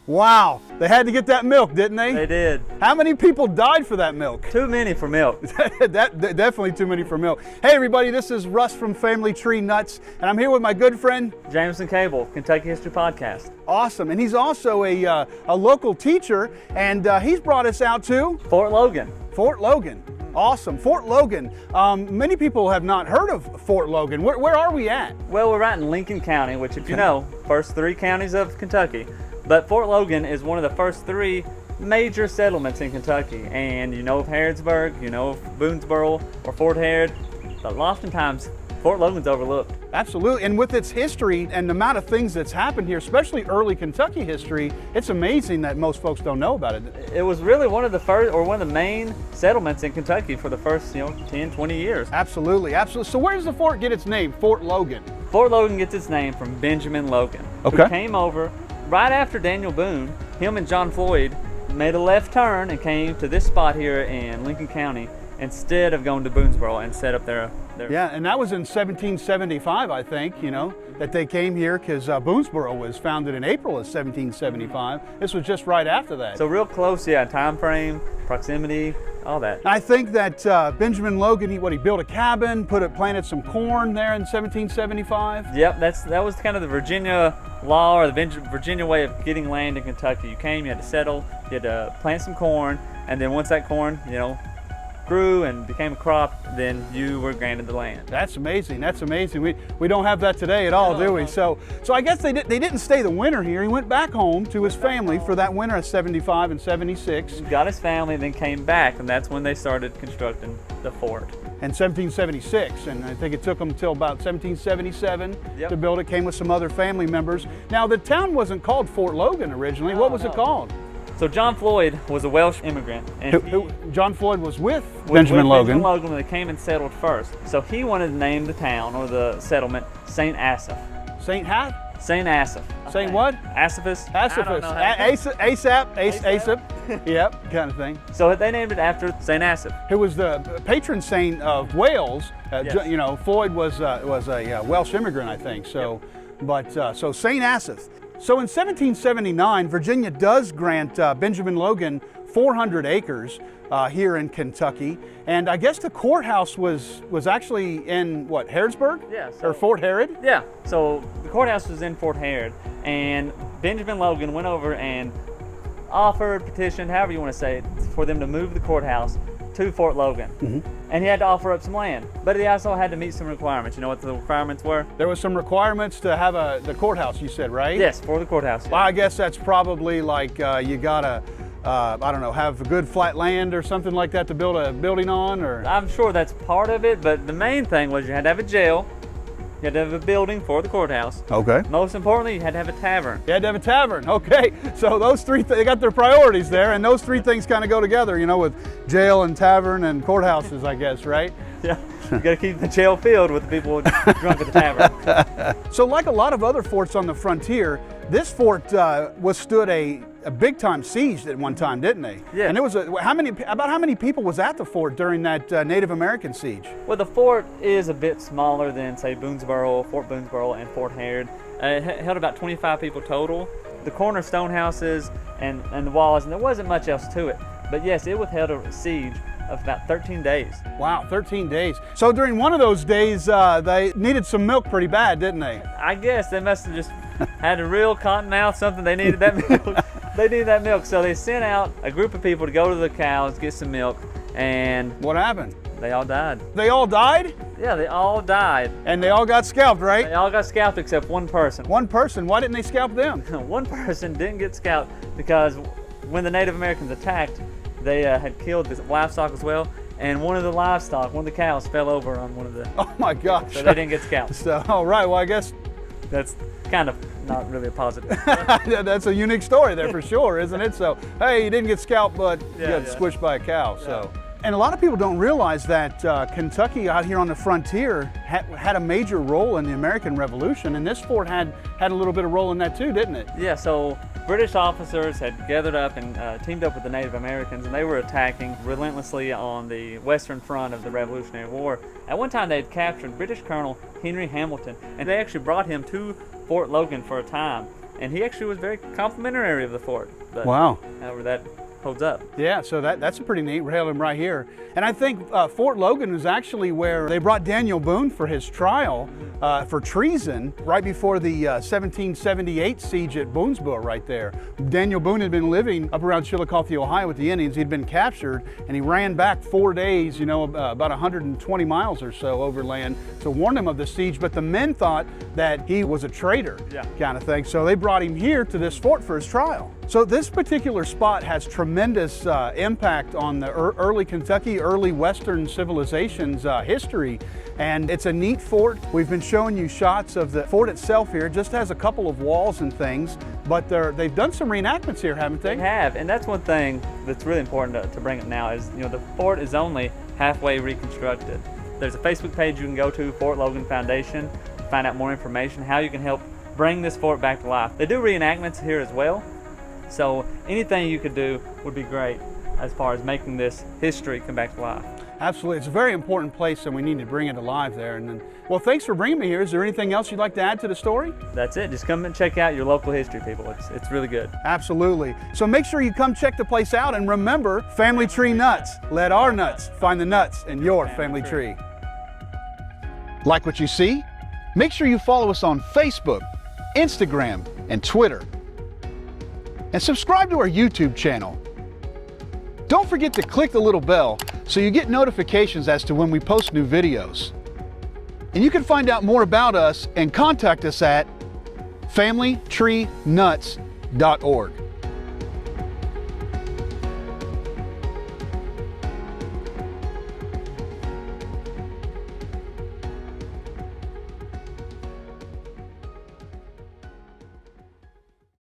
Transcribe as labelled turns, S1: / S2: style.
S1: Wow, they had to get that milk, didn't they?
S2: They did.
S1: How many people died for that milk?
S2: Too many for milk.
S1: Definitely too many for milk. Hey everybody, this is Russ from Family Tree Nuts, and I'm here with my good friend
S2: Jameson Cable, Kentucky History Podcast.
S1: Awesome, and he's also a local teacher, and he's brought us out to
S2: Fort Logan.
S1: Fort Logan. Awesome, Fort Logan. Many people have not heard of Fort Logan. Where are we at?
S2: Well, we're right in Lincoln County, which, if you know, first 3 counties of Kentucky. But Fort Logan is one of the first 3 major settlements in Kentucky. And you know of Harrodsburg, you know of Boonesboro or Fort Harrod, but oftentimes Fort Logan's overlooked.
S1: Absolutely, and with its history and the amount of things that's happened here, especially early Kentucky history, it's amazing that most folks don't know about it.
S2: It was really one of the first, or one of the main settlements in Kentucky for the first, 10, 20 years.
S1: Absolutely, absolutely. So where does the fort get its name, Fort Logan?
S2: Fort Logan gets its name from Benjamin Logan, who came over right after Daniel Boone. Him and John Floyd made a left turn and came to this spot here in Lincoln County instead of going to Boonesboro and set up their
S1: Yeah, and that was in 1775, I think, that they came here, because Boonesboro was founded in April of 1775. This was just right after that.
S2: So real close, yeah, time frame, proximity, all that.
S1: I think that Benjamin Logan, he built a cabin, planted some corn there in 1775.
S2: Yep, that was kind of the Virginia law, or the Virginia way of getting land in Kentucky. You came, you had to settle, you had to plant some corn, and then once that corn, grew and became a crop, then you were granted the land.
S1: That's amazing. That's amazing. We don't have that today at all, do we? So I guess they didn't stay the winter here. He went back home to his family for that winter of 75 and 76.
S2: Got his family, then came back, and that's when they started constructing the fort.
S1: In 1776, and I think it took them until about 1777 to build it. Came with some other family members. Now the town wasn't called Fort Logan originally. What was it called?
S2: So John Floyd was a Welsh immigrant, and
S1: John Floyd was with Benjamin Logan.
S2: Benjamin Logan when they came and settled first. So he wanted to name the town, or the settlement, St. Asaph.
S1: St. Hat?
S2: St. Asaph.
S1: St. what?
S2: Asaphus.
S1: Asaph. Yep, kind of thing.
S2: So they named it after St. Asaph,
S1: who was the patron saint of Wales.
S2: Yes.
S1: Floyd was a Welsh immigrant, I think. So, so St. Asaph. So in 1779, Virginia does grant Benjamin Logan 400 acres here in Kentucky, and I guess the courthouse was actually in what, Harrodsburg?
S2: Yeah.
S1: Or Fort Harrod?
S2: Yeah. So the courthouse was in Fort Harrod, and Benjamin Logan went over and offered, petitioned, however you want to say it, for them to move the courthouse to Fort Logan. And he had to offer up some land, but he also had to meet some requirements. You know what the requirements were?
S1: There was some requirements to have the courthouse, you said, right?
S2: Yes, for the courthouse.
S1: Well, I guess that's probably like you gotta, I don't know, have good flat land or something like that to build a building on, or?
S2: I'm sure that's part of it, but the main thing was you had to have a jail, you had to have a building for the courthouse.
S1: Okay.
S2: Most importantly, you had to have a tavern.
S1: You had to have a tavern, okay. So those 3, they got their priorities there, and those 3 things kind of go together, with jail and tavern and courthouses, I guess, right?
S2: Yeah, you got to keep the jail filled with the people drunk at the tavern.
S1: So like a lot of other forts on the frontier, this fort withstood a big time siege at one time, didn't they?
S2: Yeah.
S1: And it was about how many people was at the fort during that Native American siege?
S2: Well, the fort is a bit smaller than, say, Boonesboro, Fort Boonesboro, and Fort Harrod. It held about 25 people total. The cornerstone houses and the walls, and there wasn't much else to it. But yes, it withheld a siege of about 13 days.
S1: Wow, 13 days. So during one of those days, they needed some milk pretty bad, didn't they?
S2: I guess they must have just had a real cotton mouth, something. They needed that milk. They needed that milk, so they sent out a group of people to go to the cows, get some milk, and
S1: what happened?
S2: They all died.
S1: They all died?
S2: Yeah, they all died.
S1: And they all got scalped, right?
S2: They all got scalped except one person.
S1: One person? Why didn't they scalp them?
S2: One person didn't get scalped because when the Native Americans attacked, they had killed the livestock as well, and one of the cows fell over on one of the...
S1: Oh my gosh.
S2: So they didn't get scalped.
S1: So, all right, well I guess...
S2: That's kind of not really a positive.
S1: That's a unique story there for sure, isn't it? So, hey, you didn't get scalped, but you got squished by a cow, so...
S2: Yeah.
S1: And a lot of people don't realize that Kentucky out here on the frontier had a major role in the American Revolution, and this fort had a little bit of role in that too, didn't it?
S2: Yeah, so British officers had gathered up and teamed up with the Native Americans, and they were attacking relentlessly on the western front of the Revolutionary War. At one time they had captured British Colonel Henry Hamilton, and they actually brought him to Fort Logan for a time. and he actually was very complimentary of the fort. But
S1: Wow.
S2: however that holds up.
S1: Yeah, so that's a pretty neat. We have him right here. And I think Fort Logan is actually where they brought Daniel Boone for his trial for treason right before the 1778 siege at Boonesboro right there. Daniel Boone had been living up around Chillicothe, Ohio with the Indians. He'd been captured and he ran back 4 days, about 120 miles or so overland to warn them of the siege. But the men thought that he was a traitor, kind of thing. So they brought him here to this fort for his trial. So this particular spot has tremendous impact on the early Kentucky, early Western civilization's history. And it's a neat fort. We've been showing you shots of the fort itself here. It just has a couple of walls and things, but they've done some reenactments here, haven't they?
S2: They have, and that's one thing that's really important to bring up now is, the fort is only halfway reconstructed. There's a Facebook page you can go to, Fort Logan Foundation, to find out more information, how you can help bring this fort back to life. They do reenactments here as well. So anything you could do would be great as far as making this history come back to life.
S1: Absolutely. It's a very important place and we need to bring it alive there. And then, well, thanks for bringing me here. Is there anything else you'd like to add to the story?
S2: That's it. Just come and check out your local history, people. It's really good.
S1: Absolutely. So make sure you come check the place out, and remember, family tree nuts. Let our nuts find the nuts in your family tree. Like what you see? Make sure you follow us on Facebook, Instagram, and Twitter. And subscribe to our YouTube channel. Don't forget to click the little bell so you get notifications as to when we post new videos. And you can find out more about us and contact us at familytreenuts.org.